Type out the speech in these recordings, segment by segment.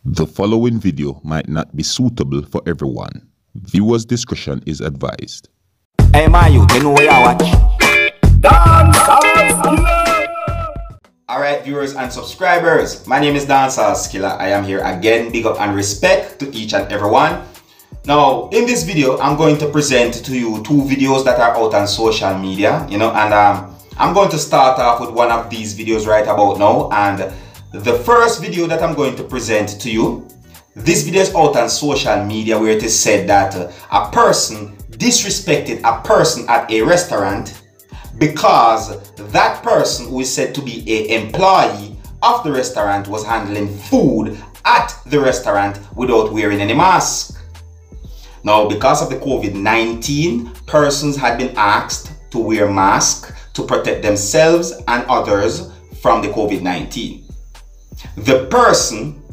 The following video might not be suitable for everyone. Viewers' discretion is advised. Hey man, you know where I watch? Dancehall. Alright viewers and subscribers, my name is Dancehall. I am here again. Big up and respect to each and everyone. Now in this video I'm going to present to you two videos that are out on social media, and I'm going to start off with one of these videos right about now. And the first video that I'm going to present to you, this video is out on social media where it is said that a person disrespected a person at a restaurant because that person who is said to be an employee of the restaurant was handling food at the restaurant without wearing any mask. Now, because of the COVID-19, persons had been asked to wear masks to protect themselves and others from the COVID-19. The person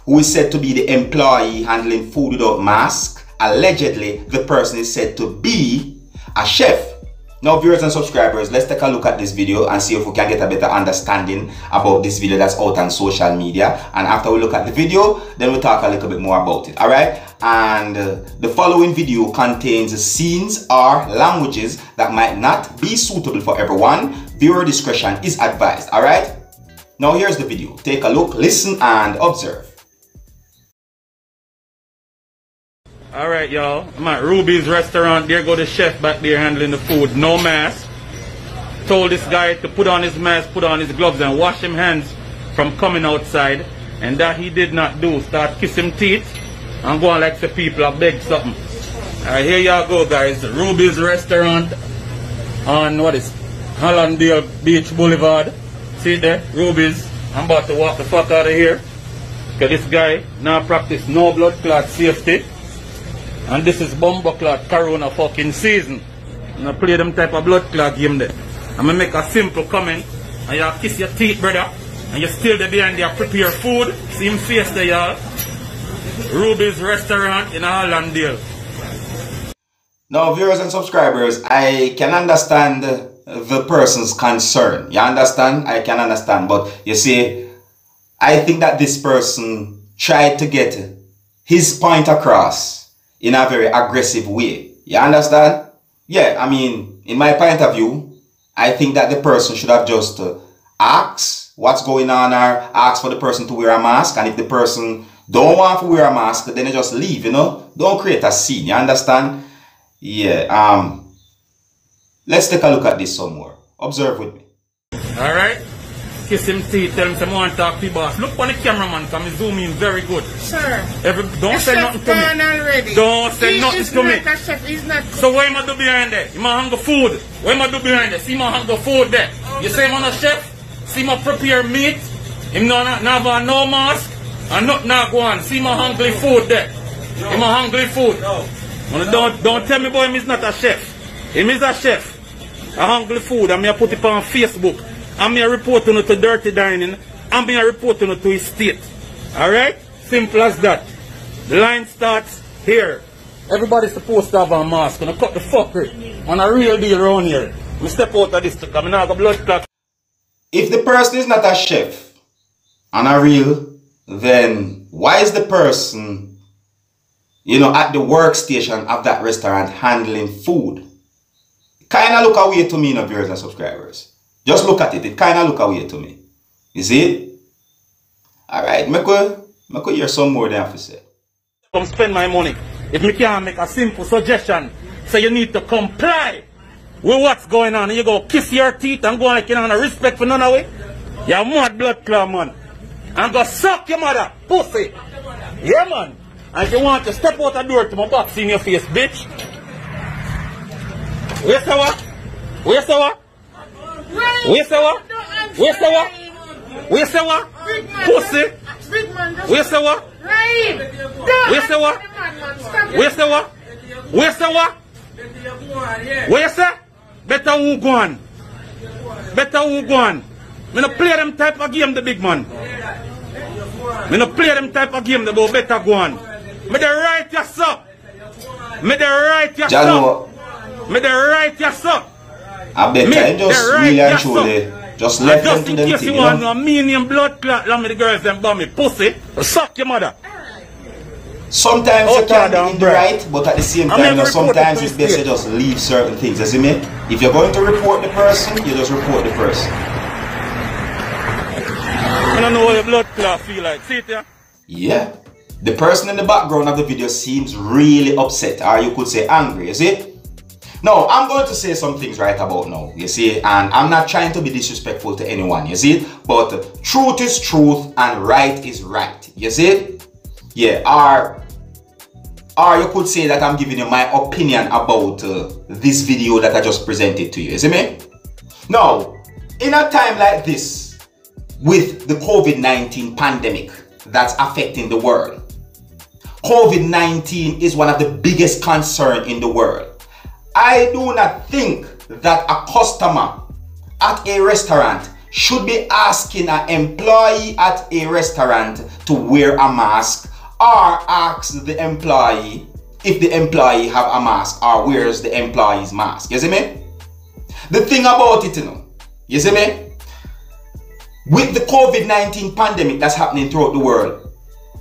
who is said to be the employee handling food without mask, allegedly the person is said to be a chef. Now viewers and subscribers, let's take a look at this video and see if we can get a better understanding about this video that's out on social media. And after we look at the video, then we'll talk a little bit more about it, alright? And the following video contains scenes or languages that might not be suitable for everyone. Viewer discretion is advised, alright? Now here's the video. Take a look, listen and observe. Alright y'all, I'm at Ruby's restaurant. There go the chef back there handling the food, no mask. Told this guy to put on his mask, put on his gloves and wash him hands from coming outside. And that he did not do. Start kissing teeth and go on like the people I beg something. Alright, here y'all go guys. Ruby's restaurant on what is Hollandale Beach Boulevard. See it there? Ruby's. I'm about to walk the fuck out of here. Cause this guy now practice no blood clot safety. And this is bomber clot corona fucking season. I'm gonna play them type of blood clot game there. I'm gonna make a simple comment. And y'all kiss your teeth, brother. And you still there behind there prepare food. See him face there, y'all. Ruby's restaurant in Hollandale. Now viewers and subscribers, I can understand the person's concern. You understand? I can understand. But you see, I think that this person tried to get his point across in a very aggressive way. You understand? Yeah, I mean, in my point of view, I think that the person should have just asked what's going on or asked for the person to wear a mask. And if the person don't want to wear a mask, then they just leave, Don't create a scene. You understand? Yeah, let's take a look at this some more. Observe with me. Alright? Kiss him teeth, tell him some want to talk to you, boss. Look on the cameraman, because I zoom in very good. Sir. Don't say nothing to me. Already. Don't say nothing to me. He's not. So what am I do behind there? You might hang the food. What am I do behind there? See my hang the food there. You say I'm a chef? See my prepare meat? Him no have no mask and nothing not go on. See my hungry food there. Him a hungry food. Don't tell me boy him is not a chef. Him is a chef. A hungry food, and me put it on Facebook. And me report on it to dirty dining. And me report on it to his state. Alright? Simple as that. The line starts here. Everybody's supposed to have a mask. Gonna cut the fuckery on a real deal around here. Me step out of this because I now got blood clot. If the person is not a chef and a real, then why is the person, at the workstation of that restaurant handling food? Kind of look away to me, viewers and subscribers. Just look at it. It kind of look away to me. You see it? Alright, I could hear some more than I have to say. Come spend my money. If me can make a simple suggestion, say you need to comply with what's going on. And you go kiss your teeth and go like you don't have respect for none of it. You're mad blood clot, man. And go suck your mother, pussy. Yeah, man. And if you want to step out the door to my box in your face, bitch. Where's the what? Where's the what? Where's the what? Where's the what? Where's the what? Pussy. Where's the what? Where's the what? Where's the what? Where's the what? Where's the? Better who go on? Better who go on? Me no play them type of game, the big man. Me no play them type of game, the better go on. Me the right yourself. Me the right yourself. Me the right yourself. I bet I just really and truly Just left them to them Just in case you want a meaning blood clot, let me the girls them bomb me pussy. Suck your mother. Sometimes you can be in the right, but at the same time, you know, sometimes it's best to just leave certain things. You see me? If you're going to report the person, you just report the person. I don't know what the blood clot feel like. See it here? Yeah. The person in the background of the video seems really upset, or you could say angry, you see? Now, I'm going to say some things right about now, you see? And I'm not trying to be disrespectful to anyone, you see? But truth is truth and right is right, you see? Yeah, or you could say that I'm giving you my opinion about this video that I just presented to you. You see me? Now, in a time like this, with the COVID-19 pandemic that's affecting the world, COVID-19 is one of the biggest concerns in the world. I do not think that a customer at a restaurant should be asking an employee at a restaurant to wear a mask, or ask the employee if the employee have a mask or wears the employee's mask. You see me? The thing about it, you see me? With the COVID-19 pandemic that's happening throughout the world,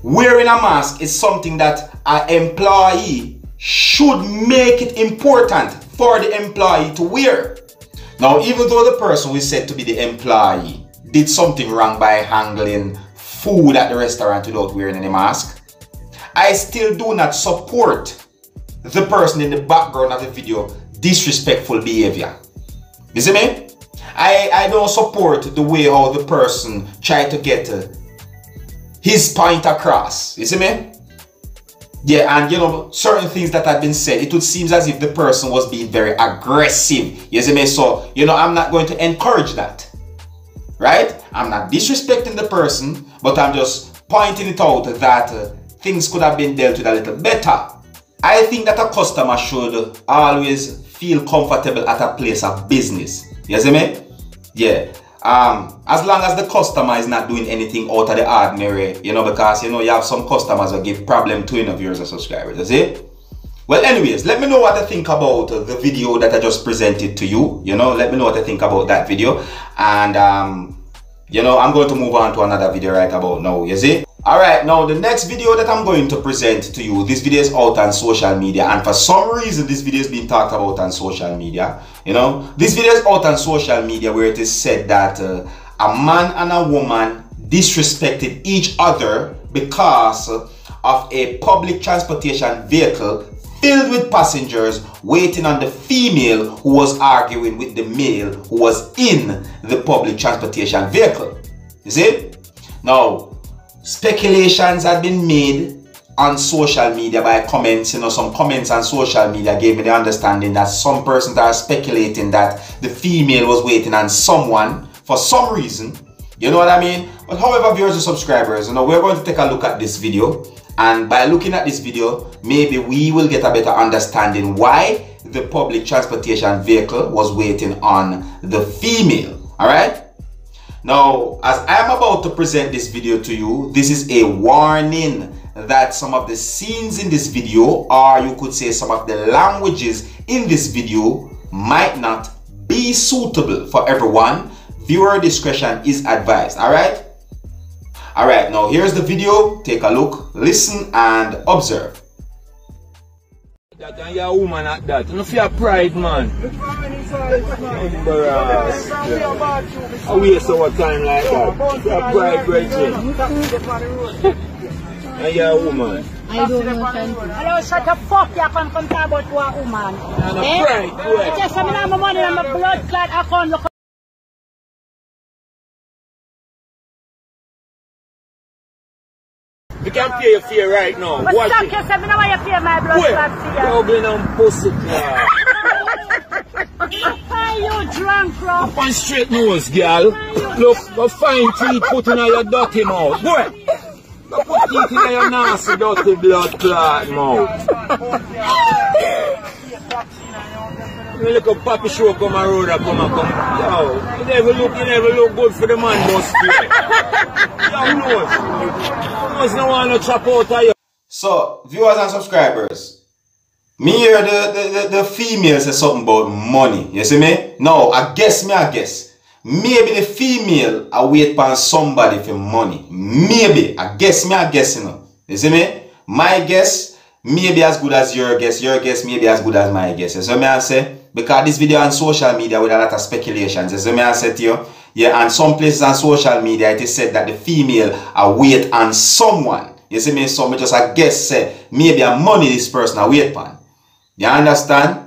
wearing a mask is something that an employee should make it important for the employee to wear. Now, even though the person who is said to be the employee did something wrong by handling food at the restaurant without wearing any mask, I still do not support the person in the background of the video disrespectful behavior. You see me? I don't support the way how the person tried to get his point across. You see me? Yeah, and you know, certain things that have been said, it would seem as if the person was being very aggressive. You see me? So, you know, I'm not going to encourage that. Right? I'm not disrespecting the person, but I'm just pointing it out that things could have been dealt with a little better. I think that a customer should always feel comfortable at a place of business. You see me? Yeah. As long as the customer is not doing anything out of the ordinary, you know, because you know you have some customers that give problem to viewers or subscribers. You see? Well, anyways, let me know what you think about the video that I just presented to you. You know, let me know what you think about that video, and you know, I'm going to move on to another video right about now. You see? Alright, now the next video that I'm going to present to you, this video is out on social media, and for some reason this video is being talked about on social media. You know, this video is out on social media where it is said that a man and a woman disrespected each other because of a public transportation vehicle filled with passengers waiting on the female who was arguing with the male who was in the public transportation vehicle. You see? Now, speculations had been made on social media by comments. You know, some comments on social media gave me the understanding that some persons are speculating that the female was waiting on someone for some reason. You know what I mean? But however, viewers and subscribers, you know, we're going to take a look at this video, and by looking at this video, maybe we will get a better understanding why the public transportation vehicle was waiting on the female. All right? Now, as I am about to present this video to you, this is a warning that some of the scenes in this video, or you could say some of the languages in this video, might not be suitable for everyone. Viewer discretion is advised. Alright? Alright, now here's the video. Take a look, listen, and observe. That and your woman at that. You feel pride, man. Embarrassed. I waste our time like that. Feel pride, Bridget. And your woman. I don't know. Hello, shut the fuck you can come talk about a woman. And pride, just I have money on my blood clot account. Look. You can pay your fare right now. But stop yourself, I know why you pay my blood clot fee. You're going on pussy clot. Why you drunk, bro? Up on straight nose, girl. Look, the fine teeth put in your dirty mouth. Boy, go put teeth in your nasty dirty blood clot mouth. You look a papi show come a road and come. Yo, you never look good for the man must be. Yo, nose no want to chop out of you. So, viewers and subscribers, me hear the female say something about money. You see me? No, I guess. maybe the female I wait for somebody for money. Maybe. I guess you know. You see me? My guess maybe as good as your guess maybe as good as my guess. You see me I say? Because this video on social media with a lot of speculations. You see me I say to you? Yeah, and some places on social media it is said that the female I wait on someone. You see me? So me just I guess say maybe a money this person I wait on. You understand?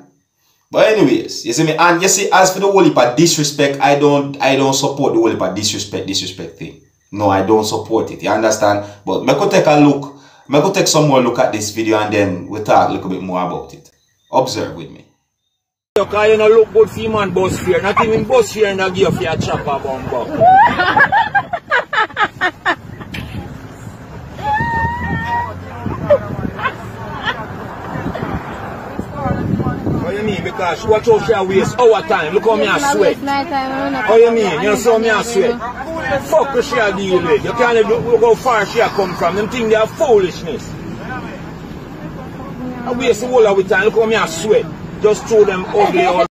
But anyways, you see me, and you see, as for the whole heap of disrespect, I don't support the whole heap of disrespect thing. No, I don't support it. You understand? But I could take a look, I could take some more look at this video and then we'll talk a little bit more about it. Observe with me. Because you don't look good for your man bus fare. Not even bus fare and give you a chopper bumper. What you mean? Because watch out for your waste our time. Look how me I sweat. What you mean? You saw me I sweat. Fuck what she a deal with. You can't look how far she a come from. Them things they are foolishness. I waste the whole of the time. Look how me I sweat. Just throw them ugly all.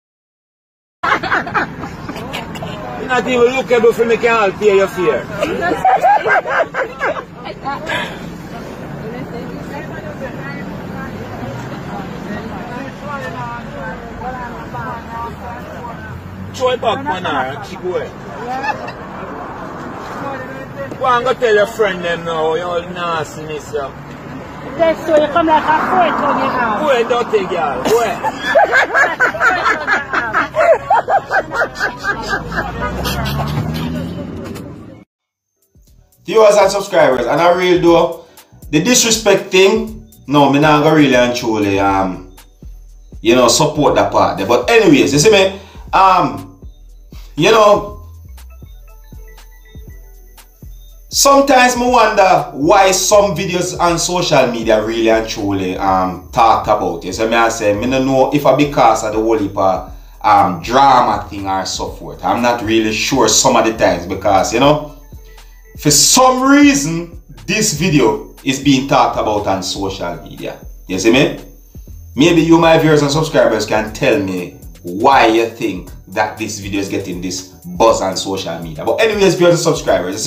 You're not even lookable for me can help pay your fear. Throw it back, man, and keep away. Go and go tell your friend them now, you're all nastiness. That's so you come like a friend on your house. Go ahead, don't take y'all. Go ahead. Viewers and subscribers, and I really do the disrespect thing. No, me not gonna really and truly you know, support that part there. But anyways, you see me, you know, sometimes I wonder why some videos on social media really and truly talk about it. So I say, I don't know if it's because of the whole heap of drama thing or so forth. I'm not really sure some of the times because, you know, for some reason this video is being talked about on social media. You see me? Maybe you, my viewers and subscribers, can tell me why you think that this video is getting this buzz on social media. But anyways, viewers and subscribers,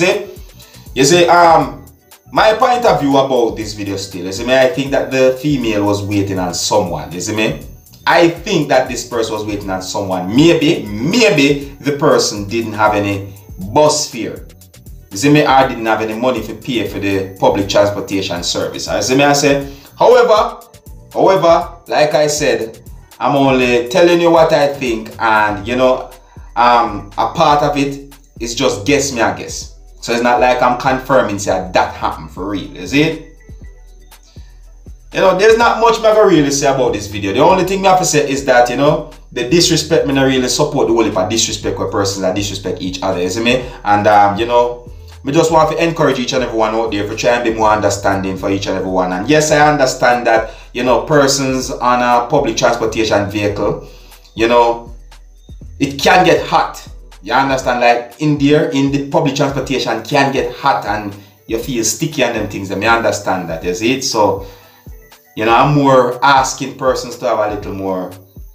you see, my point of view about this video still, you see me, I think that the female was waiting on someone, you see me. I think that this person was waiting on someone. Maybe the person didn't have any bus fare. You see me, I didn't have any money to pay for the public transportation service. You see me, I say, however, like I said, I'm only telling you what I think, and you know, a part of it is just guess me, I guess. So it's not like I'm confirming that happened for real, is it? You know, there's not much I can really say about this video. The only thing I have to say is that, you know, the disrespect, me not really support the whole heap of disrespect where persons that disrespect each other, you see me? And you know, I just want to encourage each and everyone out there to try and be more understanding for each and everyone. And yes, I understand that, you know, persons on a public transportation vehicle, you know, it can get hot. You understand? Like in there, in the public transportation can get hot and you feel sticky and them things. I understand that, you see it? So, you know, I'm more asking persons to have a little more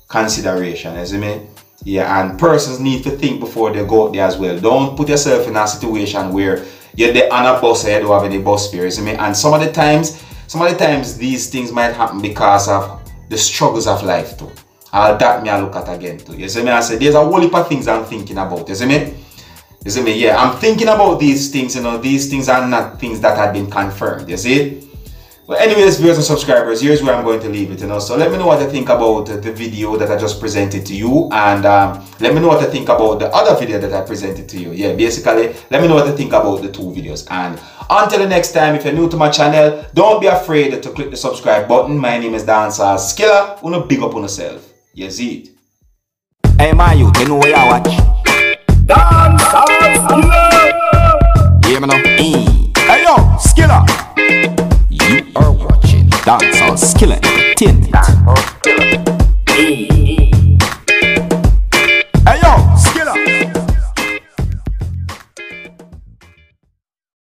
consideration, you see me? Yeah, and persons need to think before they go out there as well. Don't put yourself in a situation where you're there on a bus and you don't have any bus fare, you see me? And some of the times these things might happen because of the struggles of life too. That me I look at again too. You see me? I say there's a whole heap of things I'm thinking about, you see me? You see me? Yeah, I'm thinking about these things, you know, these things are not things that have been confirmed, you see? But anyways, viewers and subscribers, here's where I'm going to leave it, you know. So let me know what you think about the video that I just presented to you, and let me know what you think about the other video that I presented to you. Yeah, basically, let me know what you think about the two videos. And until the next time, if you're new to my channel, don't be afraid to click the subscribe button. My name is Dancehall Skilla. Wanna big up on yourself. You see it. Hey, my youth, you know where I watch? Dancehall Skilla. Yeah, man. Hey, yo, Skilla. You are watching Dancehall Skilla Entertainment.